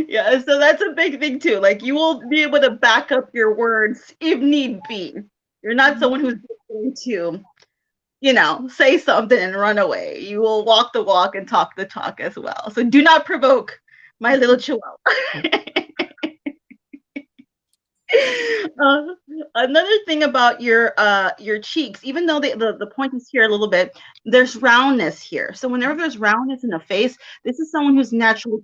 Yeah, so that's a big thing too. Like, you will be able to back up your words if need be. You're not someone who's going to say something and run away. You will walk the walk and talk the talk as well. So do not provoke my little chihuahua. Another thing about your cheeks, even though the point is here a little bit, there's roundness here. So whenever there's roundness in the face, this is someone who's naturally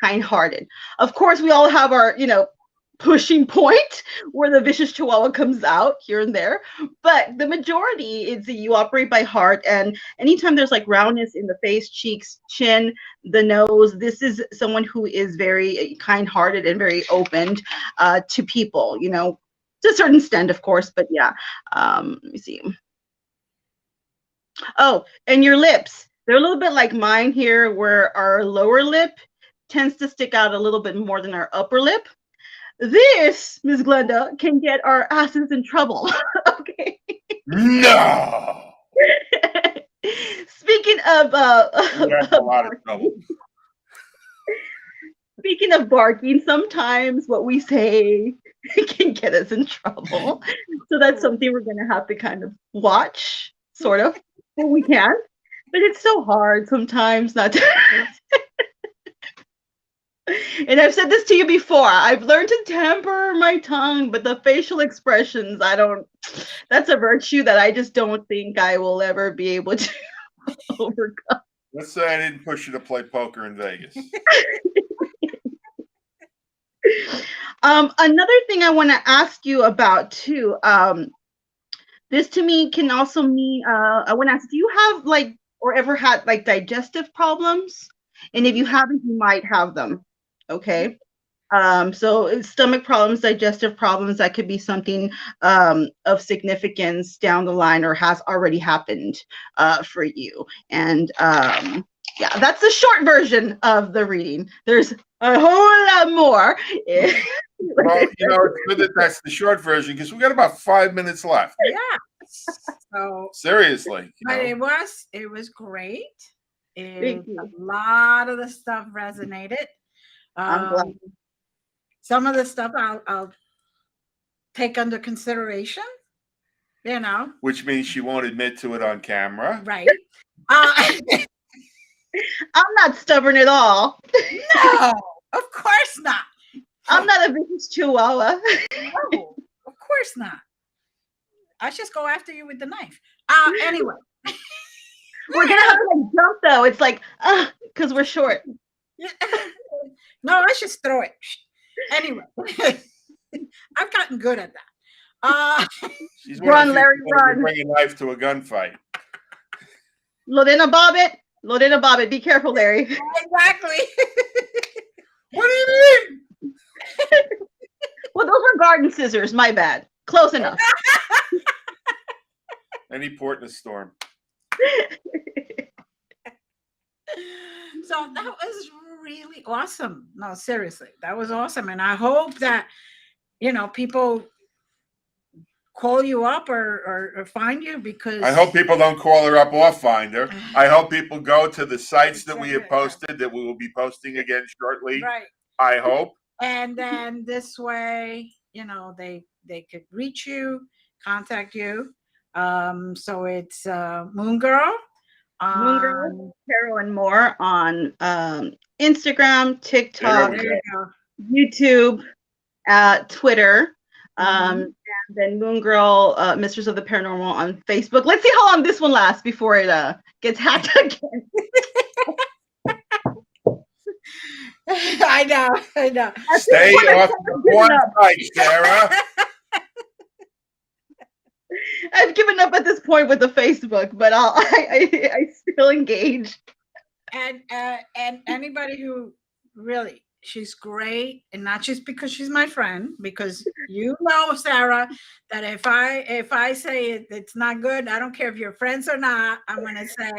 kind-hearted. Of course, we all have our, pushing point where the vicious chihuahua comes out here and there, but the majority is that you operate by heart. And anytime there's like roundness in the face, cheeks, chin, the nose, this is someone who is very kind-hearted and very open to people, to a certain extent, of course. But yeah, let me see. Oh, and your lips, they're a little bit like mine here, where our lower lip tends to stick out a little bit more than our upper lip. This, Ms. Glenda, can get our asses in trouble. Okay. No. Speaking of a lot of trouble. Speaking of barking, sometimes what we say can get us in trouble. So that's something we're gonna have to kind of watch, sort of, when we can. But it's so hard sometimes not to And I've said this to you before. I've learned to temper my tongue, but the facial expressions, I don't. That's a virtue that I just don't think I will ever be able to overcome. Let's say I didn't push you to play poker in Vegas. Another thing I want to ask you about too. This to me can also mean. I want to ask: do you have like or ever had like digestive problems? And if you haven't, you might have them. Okay. So it's stomach problems, digestive problems, that could be something of significance down the line or has already happened for you. And yeah, that's the short version of the reading. There's a whole lot more. Well, it's good that that's the short version because we got about 5 minutes left. Yeah. So Seriously. but it was great. Thank you. A lot of the stuff resonated. I'm glad. Some of the stuff I'll take under consideration, Which means she won't admit to it on camera. right? I'm not stubborn at all. No, of course not. I'm not a vicious chihuahua. No, of course not. I just go after you with the knife. Anyway. We're gonna have to like jump though. It's like, because we're short. No, I just throw it. Anyway, I've gotten good at that. She's Run, Larry, run. Bring a knife to a gunfight. Lorena Bobbitt. Be careful, Larry. Exactly. What do you mean? Well, those were garden scissors. My bad. Close enough. Any port in a storm. So that was really awesome. No, seriously, that was awesome. And I hope that, people call you up or find you because I hope people don't call her up or find her. I hope people go to the sites that we have posted that we will be posting again shortly. right. I hope. And then this way, they could reach you, contact you. So it's Moon Girl. Moon Girl, Carol, and more on Instagram, TikTok, YouTube, Twitter, and then Moon Girl, Mistress of the Paranormal on Facebook. Let's see how long this one lasts before it gets hacked again. I know. Stay off the one side, Sarah. I've given up at this point with the Facebook, but I still engage. And anybody who really, she's great, and not just because she's my friend, because Sarah, that if I say it's not good, I don't care if you're friends or not, I'm gonna say,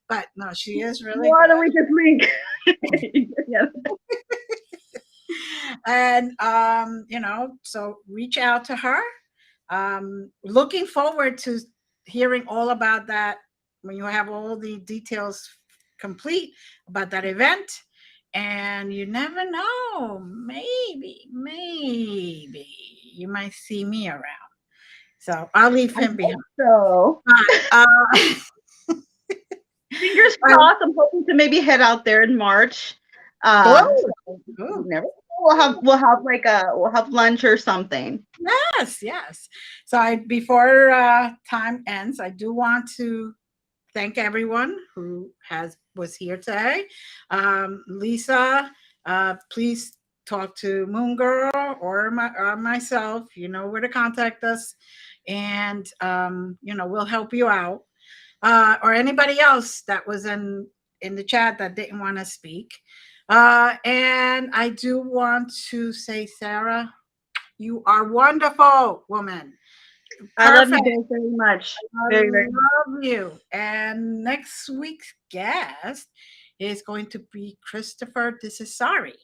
but no, she is really Why good. don't we just link? Yeah. And so reach out to her. Looking forward to hearing all about that when you have all the details complete about that event. And you never know, maybe you might see me around. So I'll leave him behind. So fingers crossed. I'm hoping to maybe head out there in March. Never. We'll have lunch or something. Yes. So before time ends, I do want to thank everyone who was here today. Lisa, please talk to Moon Girl or myself. You know where to contact us, and we'll help you out. Or anybody else that was in the chat that didn't want to speak. And I do want to say, Sarah, you are wonderful, woman. I love you guys very much. I love you. And next week's guest is going to be Christopher Desisari.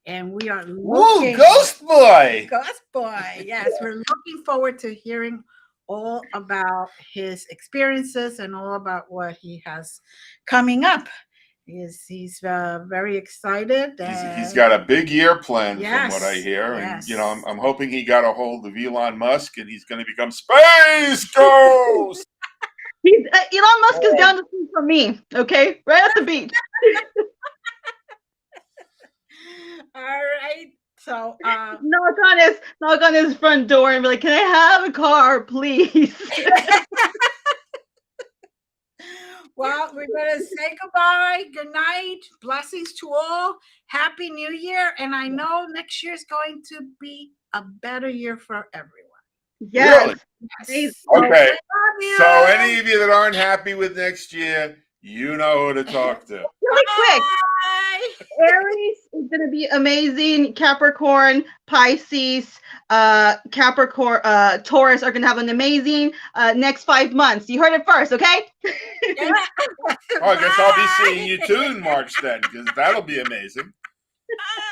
And we are looking. Ghost Boy! Ghost Boy, yes. We're looking forward to hearing all about his experiences and all about what he has coming up. He's very excited. He's got a big year planned, yes, from what I hear. Yes. And I'm hoping he got a hold of Elon Musk and he's going to become Space Ghost. Elon Musk is down the street from me, okay? Right at the beach. All right. So, knock on his front door and be like, "Can I have a car, please?" well, we're going to say goodbye. Good night. Blessings to all. Happy New Year. And I know next year is going to be a better year for everyone. Yes. Really? Yes. Okay. Love you. So any of you that aren't happy with next year, you know who to talk to. Really quick. Bye. Aries is going to be amazing. Capricorn, Pisces, Capricorn, Taurus are going to have an amazing next 5 months. You heard it first, okay? Yeah. Oh, I guess I'll be Bye. seeing you too in March then, because that'll be amazing. Bye.